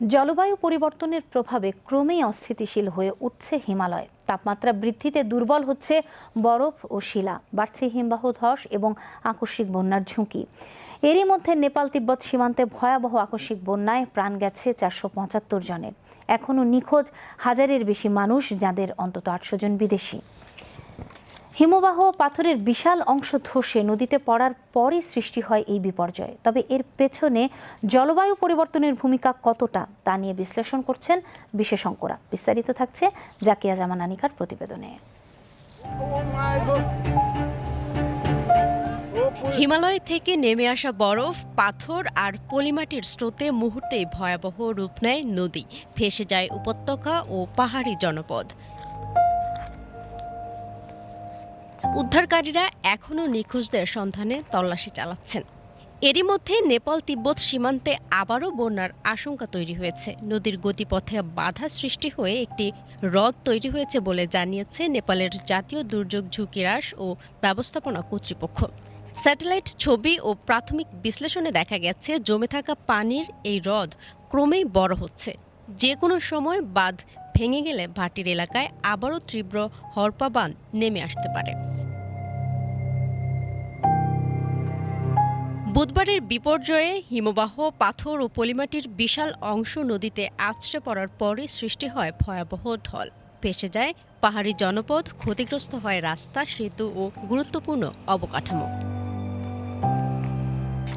জলবায়ু পরিবর্তনের প্রভাবে ক্রমেই অস্থিতিশীল হয়ে উঠছে হিমালয়। তাপমাত্রা বৃদ্ধিতে দুর্বল হচ্ছে বরফ ও শিলা, বাড়ছে হিমবাহ ধস এবং আকস্মিক বন্যার ঝুঁকি। এরই মধ্যে নেপাল তিব্বত সীমান্তে ভয়াবহ আকস্মিক বন্যায় প্রাণ গেছে 475 জনের। এখনও নিখোঁজ হাজারের বেশি মানুষ, যাদের অন্তত 800 জন বিদেশি। হিমবাহ পাথরের বিশাল অংশ ধসে নদীতে পড়ার পরই সৃষ্টি হয় এই বিপর্যয়। তবে এর পেছনে জলবায়ু পরিবর্তনের ভূমিকা কতটা, তা নিয়ে বিশ্লেষণ করছেন বিশেষজ্ঞরা। বিস্তারিত থাকছে জাকিয়া জামান আনিকার প্রতিবেদনে। হিমালয় থেকে নেমে আসা বরফ, পাথর আর পলিমাটির স্রোতে মুহূর্তেই ভয়াবহ রূপ নেয় নদী, ভেসে যায় উপত্যকা ও পাহাড়ি জনপদ। উদ্ধারকারীরা এখনও নিখোঁজদের সন্ধানে তল্লাশি চালাচ্ছেন। এরই মধ্যে নেপাল তিব্বত সীমান্তে আবারও বন্যার আশঙ্কা তৈরি হয়েছে। নদীর গতিপথে বাধা সৃষ্টি হয়ে একটি হ্রদ তৈরি হয়েছে বলে জানিয়েছে নেপালের জাতীয় দুর্যোগ ঝুঁকি হ্রাস ও ব্যবস্থাপনা কর্তৃপক্ষ। স্যাটেলাইট ছবি ও প্রাথমিক বিশ্লেষণে দেখা গেছে, জমে থাকা পানির এই হ্রদ ক্রমেই বড় হচ্ছে। যে কোনো সময় বাঁধ ভেঙে গেলে ভাটির এলাকায় আবারও তীব্র হরপাবান নেমে আসতে পারে। বুধবারের বিপর্যয়ে হিমবাহ, পাথর ও পলিমাটির বিশাল অংশ নদীতে আছড়ে পড়ার পরই সৃষ্টি হয় ভয়াবহ ঢল। ভেসে যায় পাহাড়ি জনপদ, ক্ষতিগ্রস্ত হয় রাস্তা, সেতু ও গুরুত্বপূর্ণ অবকাঠামো।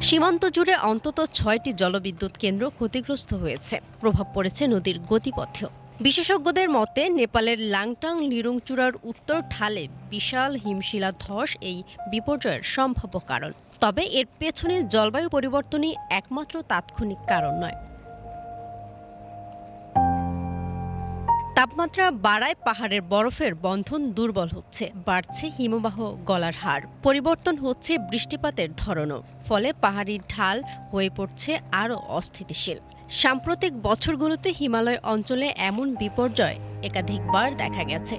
সীমান্ত জুড়ে অন্তত 6টি জলবিদ্যুৎ কেন্দ্র ক্ষতিগ্রস্ত হয়েছে। প্রভাব পড়েছে নদীর গতিপথেও। বিশেষজ্ঞদের মতে, নেপালের লাংটাং লিরুংচূড়ার উত্তর ঢালে বিশাল হিমশিলা ধস এই বিপর্যয়ের সম্ভাব্য কারণ। তবে এর পেছনে জলবায়ু পরিবর্তনই একমাত্র তাৎক্ষণিক কারণ নয়। তাপমাত্রা বাড়ায় পাহাড়ের বরফের বন্ধন দুর্বল হচ্ছে, বাড়ছে হিমবাহ গলার হার, পরিবর্তন হচ্ছে বৃষ্টিপাতের ধরনও। ফলে পাহাড়ি ঢাল হয়ে পড়ছে আরও অস্থিতিশীল। সাম্প্রতিক বছরগুলোতে হিমালয় অঞ্চলে এমন বিপর্যয় একাধিকবার দেখা গেছে।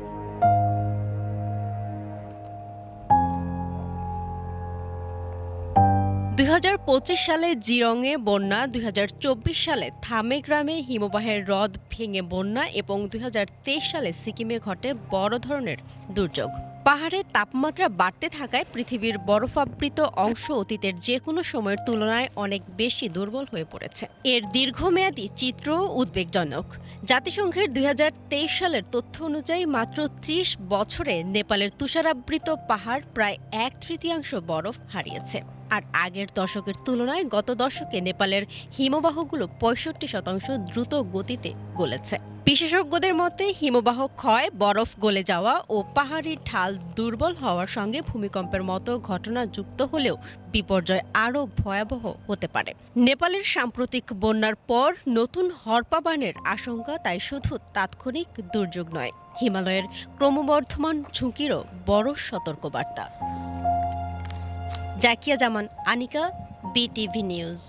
2025 সালে জিরংয়ে বন্যা, 2024 সালে থামে গ্রামে হিমবাহের হ্রদ ভেঙে বন্যা এবং 2023 সালে সিকিমে ঘটে বড় ধরনের দুর্যোগ। পাহাড়ে তাপমাত্রা বাড়তে থাকায় পৃথিবীর বরফাবৃত অংশ অতীতের যে কোনো সময়ের তুলনায় অনেক বেশি দুর্বল হয়ে পড়েছে। এর দীর্ঘমেয়াদী চিত্র উদ্বেগজনক। জাতিসংঘের 2023 সালের তথ্য অনুযায়ী মাত্র 30 বছরে নেপালের তুষারাবৃত পাহাড় প্রায় 1/3 বরফ হারিয়েছে। আর আগের দশকের তুলনায় গত দশকে নেপালের হিমবাহগুলো 65% দ্রুত গতিতে গলেছে। বিশেষজ্ঞদের মতে, হিমবাহ ক্ষয়, বরফ গলে যাওয়া ও পাহাড়ি ঢাল দুর্বল হওয়ার সঙ্গে ভূমিকম্পের মতো ঘটনা যুক্ত হলেও বিপর্যয় আরও ভয়াবহ হতে পারে। নেপালের সাম্প্রতিক বন্যার পর নতুন হরপাবানের আশঙ্কা তাই শুধু তাৎক্ষণিক দুর্যোগ নয়, হিমালয়ের ক্রমবর্ধমান ঝুঁকিরও বড় সতর্কবার্তা। জাকিয়া জামান আনিকা, বিটিভি নিউজ।